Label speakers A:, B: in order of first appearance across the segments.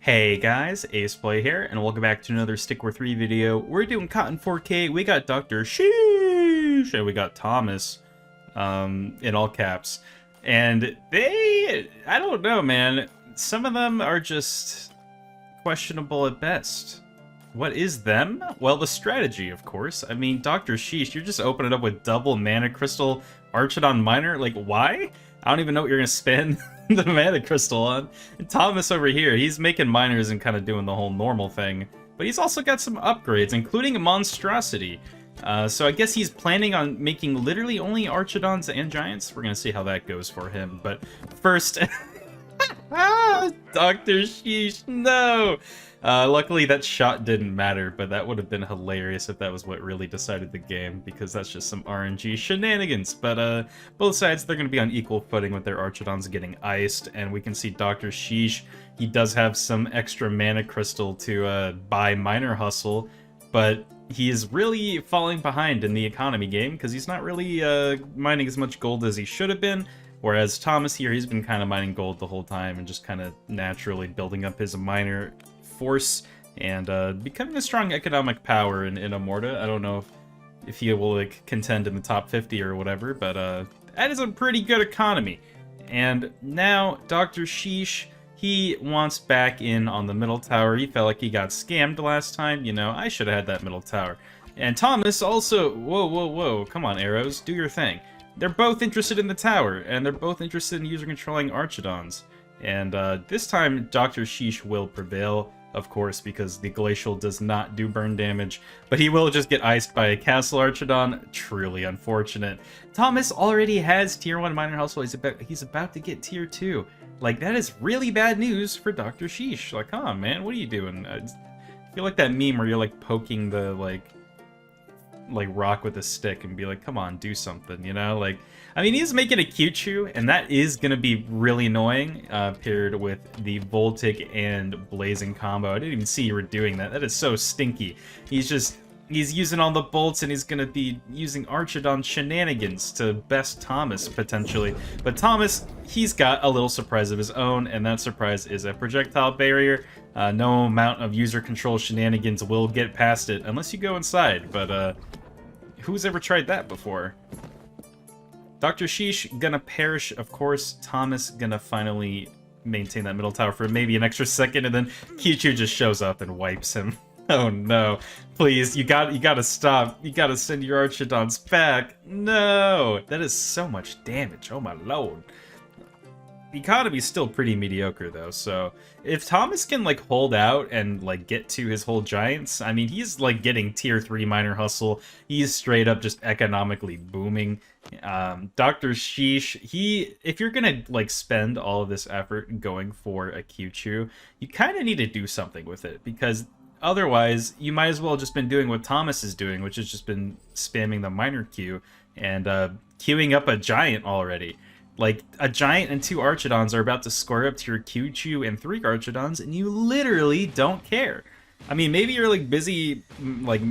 A: Hey guys, AsePlayer here, and welcome back to another Stick War 3 video. We're doing Cotton 4K, we got Dr. Sheesh, and we got Thomas, in all caps. And I don't know, man, some of them are just questionable at best. What is them? Well, the strategy, of course. I mean, Dr. Sheesh, you're just opening up with double mana crystal Archidon Miner, like, why? I don't even know what you're gonna spend the mana crystal on. And Thomas over here, he's making miners and kind of doing the whole normal thing. But he's also got some upgrades, including a monstrosity. So I guess he's planning on making literally only Archidons and Giants. We're gonna see how that goes for him. But first, Dr. Sheesh, no! Luckily that shot didn't matter, but that would have been hilarious if that was what really decided the game, because that's just some RNG shenanigans. But both sides, they're going to be on equal footing with their Archidons getting iced, and we can see Dr. Sheesh, he does have some extra mana crystal to buy Miner Hustle, but he is really falling behind in the economy game, because he's not really mining as much gold as he should have been. Whereas Thomas here, he's been kind of mining gold the whole time and just kind of naturally building up his miner force and becoming a strong economic power in Amorta. I don't know if he will like contend in the top 50 or whatever, but that is a pretty good economy. And now Dr. Sheesh, he wants back in on the middle tower. He felt like he got scammed last time. You know, I should have had that middle tower. And Thomas also, whoa, come on, arrows, do your thing. They're both interested in the tower, and they're both interested in user-controlling Archidons. And this time, Dr. Sheesh will prevail, of course, because the Glacial does not do burn damage, but he will just get iced by a Castle Archidon. Truly unfortunate. Thomas already has Tier 1 Miner Hustle. He's about to get Tier 2. Like, that is really bad news for Dr. Sheesh. Like, come on, man, what are you doing? I feel like that meme where you're, like, poking the, like rock with a stick and be like, come on, do something, you know? Like, I mean, he's making a Q-Chew, and that is gonna be really annoying, paired with the Voltic and Blazing combo. I didn't even see you were doing that. That is so stinky. He's using all the bolts, and he's gonna be using Archidon shenanigans to best Thomas, potentially. But Thomas, he's got a little surprise of his own, and that surprise is a projectile barrier. No amount of user control shenanigans will get past it, unless you go inside, but, who's ever tried that before? Dr. Sheesh gonna perish, of course. Thomas gonna finally maintain that middle tower for maybe an extra second, and then Kichu just shows up and wipes him. Oh no. Please, you gotta stop. You gotta send your Archidons back. No! That is so much damage, oh my lord. The economy's still pretty mediocre though, so if Thomas can like hold out and like get to his whole Giants, I mean, he's like getting Tier 3 Miner Hustle. He's straight up just economically booming. Dr. Sheesh, if you're gonna like spend all of this effort going for a Q-Chew, you kind of need to do something with it, because otherwise you might as well just been doing what Thomas is doing, which has just been spamming the Miner Q and queuing up a Giant already. Like, a Giant and 2 Archidons are about to score up to your Q-Chew and 3 Archidons, and you literally don't care. I mean, maybe you're, like, busy, like,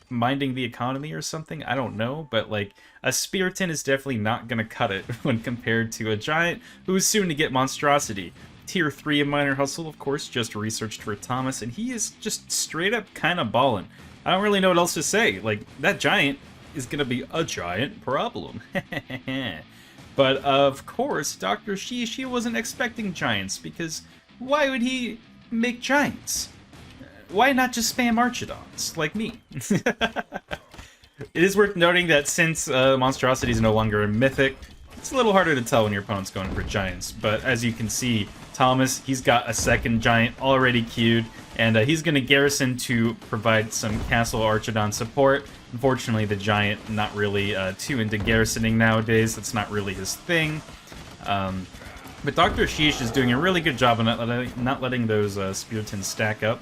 A: minding the economy or something, I don't know, but, like, a Spiriton is definitely not gonna cut it when compared to a Giant who's soon to get Monstrosity. Tier 3 of Miner Hustle, of course, just researched for Thomas, and he is just straight up kinda ballin'. I don't really know what else to say. Like, that Giant is gonna be a giant problem. But, of course, Dr. Sheesh, he wasn't expecting Giants, because why would he make Giants? Why not just spam Archidons, like me? It is worth noting that since Monstrosity is no longer a Mythic, it's a little harder to tell when your opponent's going for Giants. But as you can see, Thomas, he's got a second Giant already queued, and he's going to Garrison to provide some Castle Archidon support. Unfortunately, the Giant not really too into garrisoning nowadays. That's not really his thing. But Dr. Sheesh is doing a really good job of not letting those Spiritons stack up.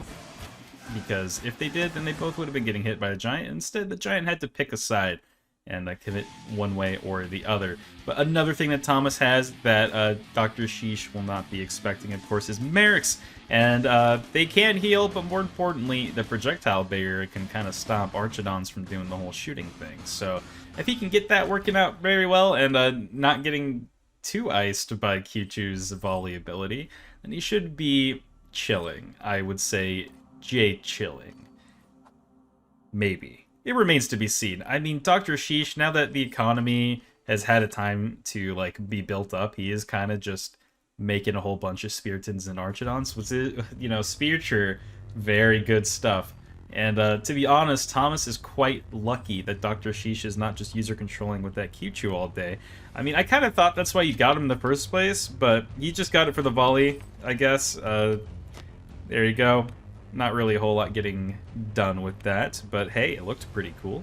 A: Because if they did, then they both would have been getting hit by the Giant. Instead, the Giant had to pick a side and commit one way or the other. But another thing that Thomas has that Dr. Sheesh will not be expecting, of course, is Merrick's. And they can heal, but more importantly, the projectile barrier can kind of stop Archidons from doing the whole shooting thing. So if he can get that working out very well and not getting too iced by Q2's volley ability, then he should be chilling. I would say chilling. Maybe. It remains to be seen. I mean, Dr. Sheesh, now that the economy has had a time to, like, be built up, he is kind of just making a whole bunch of Spiritons and Archidons, which is, you know, Spiriture, very good stuff. And to be honest, Thomas is quite lucky that Dr. Sheesh is not just user controlling with that Q2 all day. I mean, I kind of thought that's why you got him in the first place, but you just got it for the volley, I guess. There you go. Not really a whole lot getting done with that, but hey, it looked pretty cool.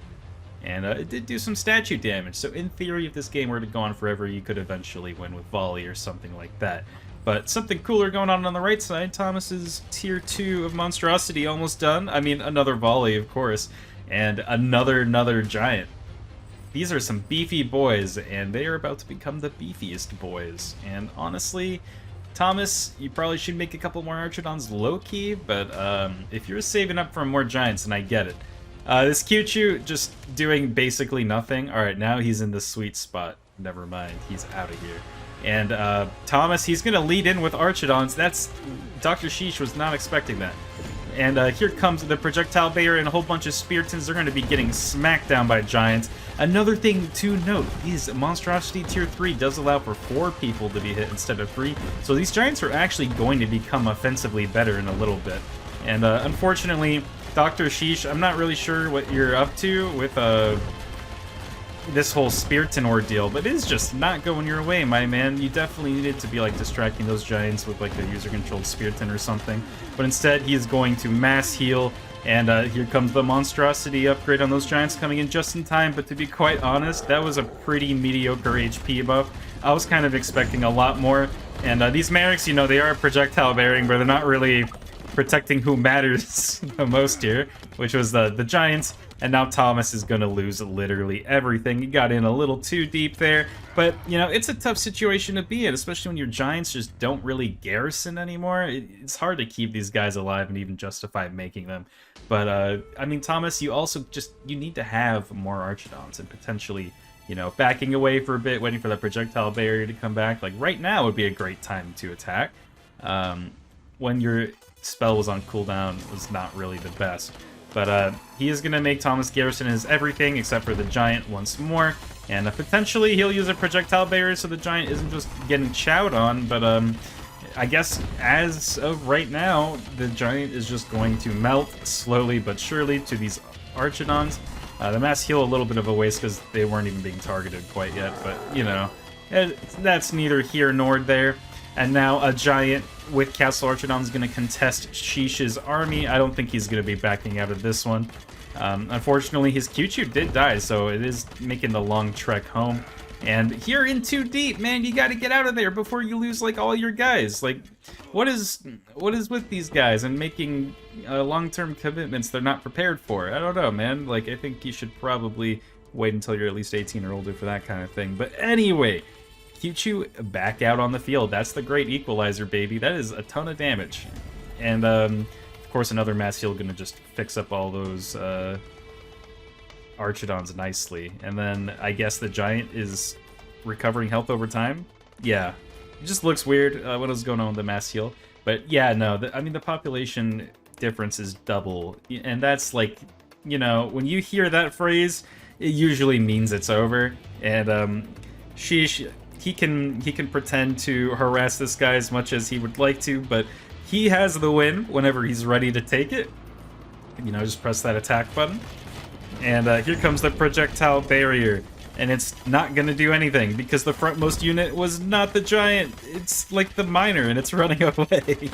A: And it did do some statue damage, so in theory, if this game were to go on forever, you could eventually win with volley or something like that. But something cooler going on the right side. Thomas's tier 2 of monstrosity almost done. I mean, another volley, of course, and another giant. These are some beefy boys, and they are about to become the beefiest boys. And honestly, Thomas, you probably should make a couple more Archidons low-key, but if you're saving up for more giants, and I get it. This Q2 just doing basically nothing. Alright, now he's in the sweet spot. Never mind, he's out of here. And Thomas, he's going to lead in with Archidons. That's... Dr. Sheesh was not expecting that. And here comes the projectile barrier and a whole bunch of Spiritons. They're going to be getting smacked down by giants. Another thing to note is monstrosity tier 3 does allow for 4 people to be hit instead of 3. So these giants are actually going to become offensively better in a little bit. And unfortunately, Dr. Sheesh, I'm not really sure what you're up to with this whole Spiriton ordeal, but it is just not going your way, my man. You definitely needed to be, like, distracting those giants with, like, a user-controlled Spiriton or something. But instead, he is going to mass heal, and here comes the monstrosity upgrade on those giants coming in just in time. But to be quite honest, that was a pretty mediocre HP buff. I was kind of expecting a lot more. And these Merrics, you know, they are projectile bearing, but they're not really protecting who matters the most here, which was the giants. And now Thomas is going to lose literally everything. He got in a little too deep there. But, you know, it's a tough situation to be in, especially when your giants just don't really garrison anymore. It's hard to keep these guys alive and even justify making them. But, I mean, Thomas, you also you need to have more Archidons and potentially, you know, backing away for a bit, waiting for the projectile barrier to come back. Like, right now would be a great time to attack. When your spell was on cooldown, it was not really the best. But he is going to make Thomas garrison his everything except for the giant once more. And potentially he'll use a projectile barrier so the giant isn't just getting chowed on. But I guess as of right now, the giant is just going to melt slowly but surely to these Archidons. The mass heal a little bit of a waste because they weren't even being targeted quite yet. But, you know, that's neither here nor there. And now a giant with Castle Archidon is going to contest Sheesh's army. I don't think he's going to be backing out of this one. Unfortunately, his Q2 did die, so it is making the long trek home. And you're in too deep, man. You got to get out of there before you lose, like, all your guys. Like, what is with these guys and making long-term commitments they're not prepared for? I don't know, man. Like, I think you should probably wait until you're at least 18 or older for that kind of thing. But anyway, Q2 back out on the field. That's the great equalizer, baby. That is a ton of damage. And, of course, another mass heal going to just fix up all those Archidons nicely. And then I guess the giant is recovering health over time. Yeah, it just looks weird what is going on with the mass heal. But yeah, no, I mean, the population difference is double. And that's like, you know, when you hear that phrase, it usually means it's over. And Sheesh, he can pretend to harass this guy as much as he would like to, but he has the win whenever he's ready to take it. You know, just press that attack button. And here comes the projectile barrier. And it's not going to do anything because the frontmost unit was not the giant. It's like the miner and it's running away.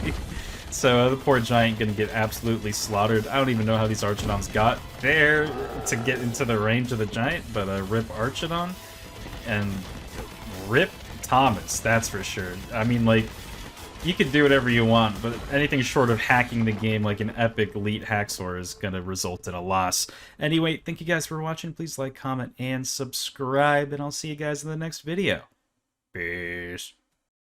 A: So the poor giant going to get absolutely slaughtered. I don't even know how these Archidons got there to get into the range of the giant, but rip Archidon. And rip Thomas, that's for sure. I mean, like, you could do whatever you want, but anything short of hacking the game like an epic elite hacksaw is going to result in a loss. Anyway, thank you guys for watching. Please like, comment, and subscribe, and I'll see you guys in the next video. Peace.